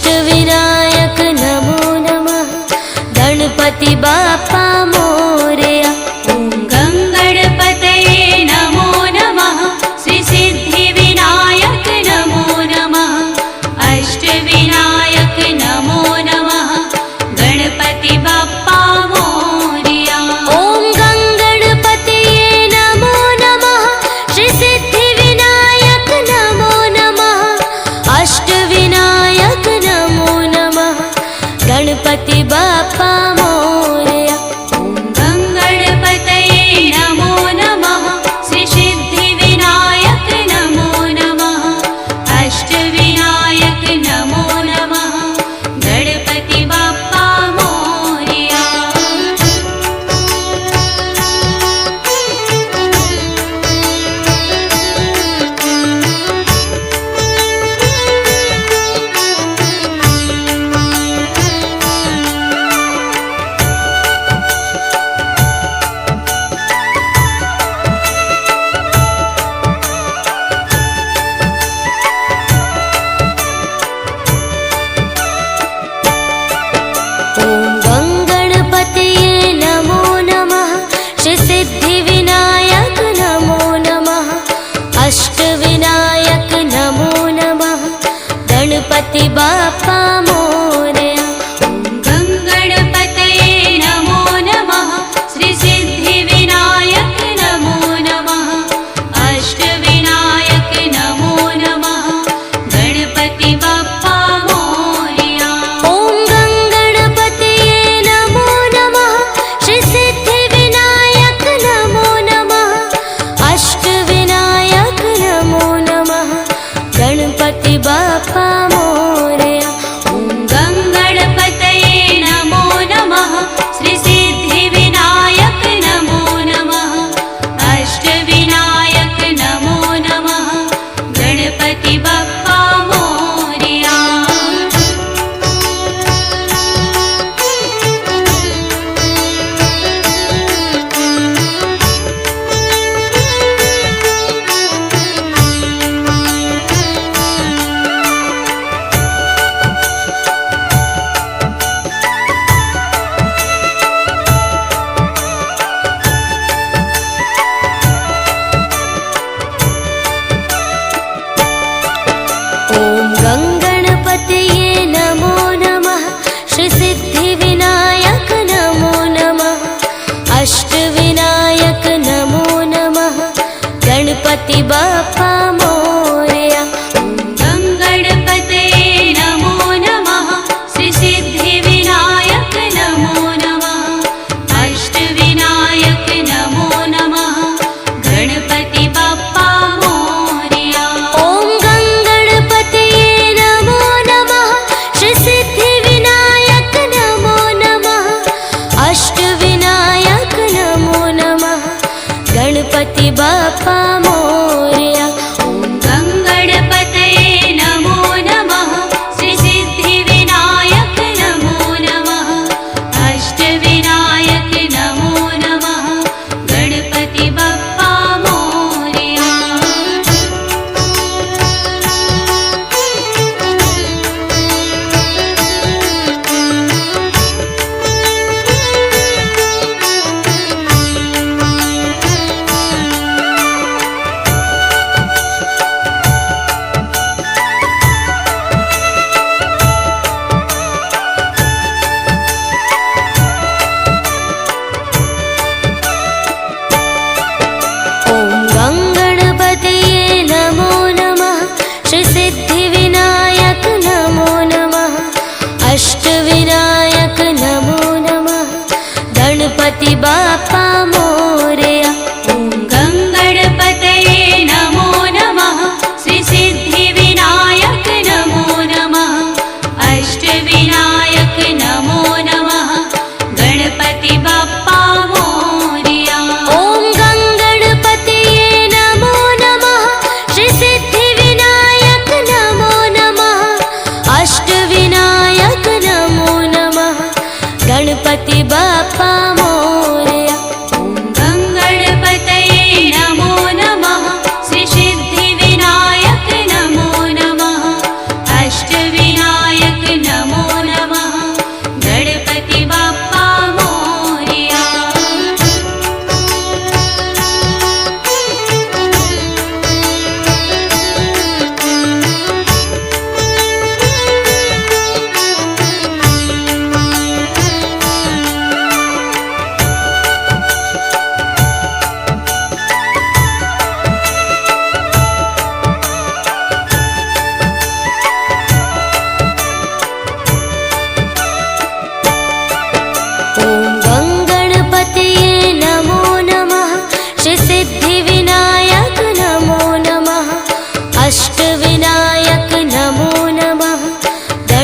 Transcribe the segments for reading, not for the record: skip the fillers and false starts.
अष्टविनायक नमो नमः। गणपति बाप्पा मोरया। ॐ गङ्गणपतये नमो नमः। श्री सिद्धिविनायक नमो नमः। अष्टविनायक नमो नमः। गणपति बाप्पा मोरया। ॐ गङ्गणपतये नमो नमः। श्री सिद्धिविनायक नमो नमः। अष्टविनायक नमो नमः। गणपति बाप्पा मोरया। ॐ गङ्गणपतये नमो नमः। श्री सिद्धिविनायक नमो नमः। अष्टविनायक नमो नमः। गणपति बाप्पा मोरया। ॐ गङ्गणपतये नमो नमः। श्री सिद्धिविनायक नमो नमः। अष्टविनायक नमो नमः। गणपति बाप्पा मोरया। ॐ गङ्गणपतये नमो नमः। श्री सिद्धिविनायक नमो नमः। अष्टविनायक नमो नमः। गणपति बाप्पा मोरया। ॐ गङ्गणपतये नमो नमः। श्री सिद्धिविनायक नमो नमः। अष्टविनायक नमो नमः। गणपति बाप्पा मोरया।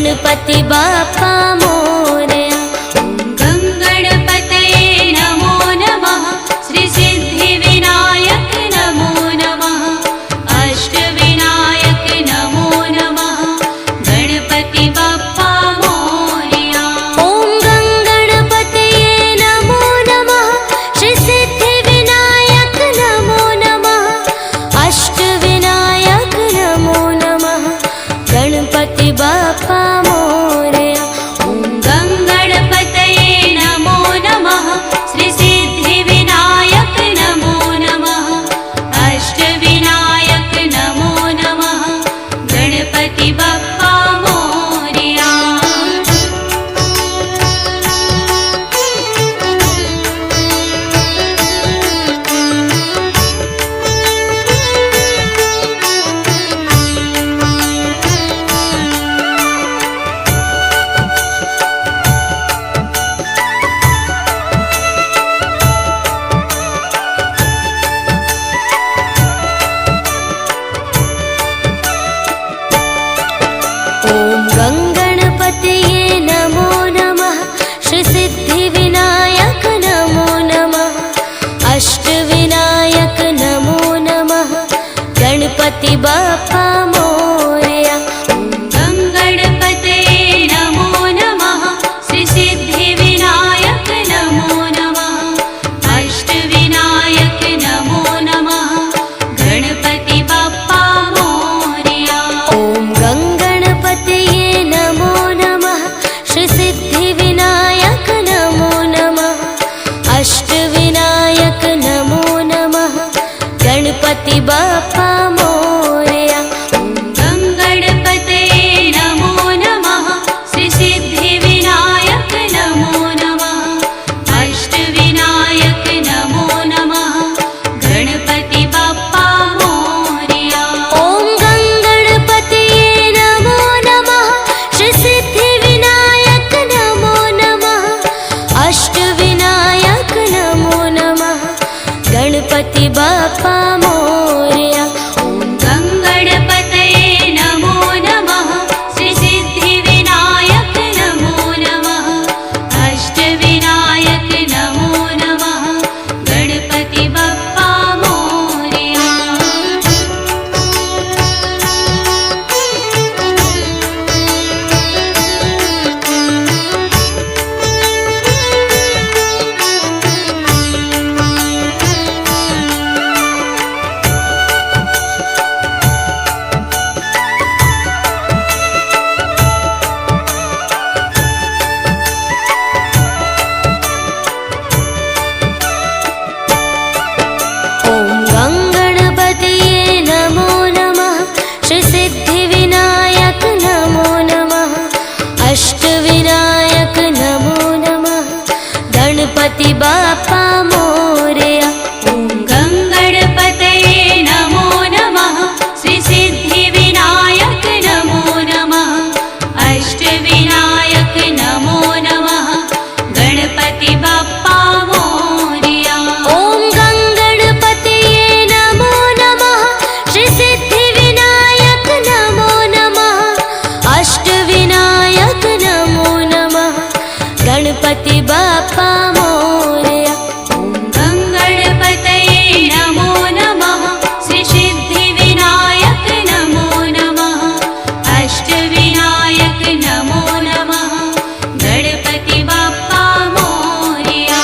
गणपति बाप्पा मोरया। गं गणपतये नमो नमः श्री सिद्धिविनायक नमो नमः अष्टविनायक नमो नमः गणपति बाप्पा मोरया। ॐ गं गणपतये नमो नमः श्री सिद्धिविनायक नमो नमः अष्टविनायक नमो नमः गणपति बाप्पा मोरया। ॐ गं गणपतये नमो नमः श्री सिद्धिविनायक नमो नमः अष्टविनायक नमो नमः गणपति बाप्पा मोरया। ॐ गं गणपतये नमो नमः श्री सिद्धिविनायक नमो नमः अष्टविनायक नमो नमः गणपति बाप्पा मोरया। गं गणपतये नमो नमः श्री सिद्धिविनायक नमो नमः अष्टविनायक नमो नमः गणपति बाप्पा मोरया। ॐ गं गणपतये नमो नमः श्री सिद्धिविनायक नमो नमः अष्टविनायक नमो नमः गणपति बाप्पा मोरया। गं गणपतये नमो नमः श्री सिद्धिविनायक नमो नमः अष्टविनायक नमो नमः गणपति बाप्पा मोरया। ॐ गं गणपतये नमो नमः श्री सिद्धिविनायक नमो नमः अष्टविनायक नमो नमः गणपति बाप्पा मोरया। गं गणपतये नमो नमः श्री सिद्धिविनायक नमो नमः अष्टविनायक नमो नमः गणपति बाप्पा मोरया। ॐ गं गणपतये नमो नमः श्री सिद्धिविनायक नमो नमः अष्टविनायक नमो नमः गणपति बाप्पा मोरया। गं गणपतये नमो नमः श्री सिद्धिविनायक नमो नमः अष्टविनायक नमो नमः गणपति बाप्पा मोरया। ॐ गं गणपतये नमो नमः श्री सिद्धिविनायक नमो नमः अष्टविनायक नमो नमः गणपति बाप्पा मोरया। गं गणपतये नमो नमः श्री सिद्धिविनायक नमो नमः अष्टविनायक नमो नमः गणपति बाप्पा मोरया।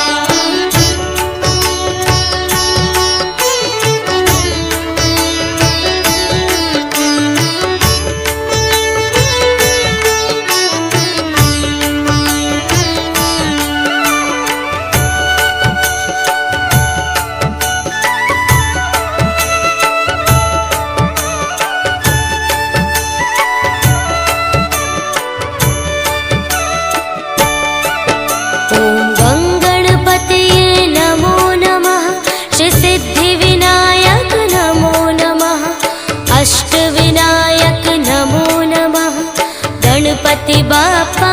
गणपति बाप्पा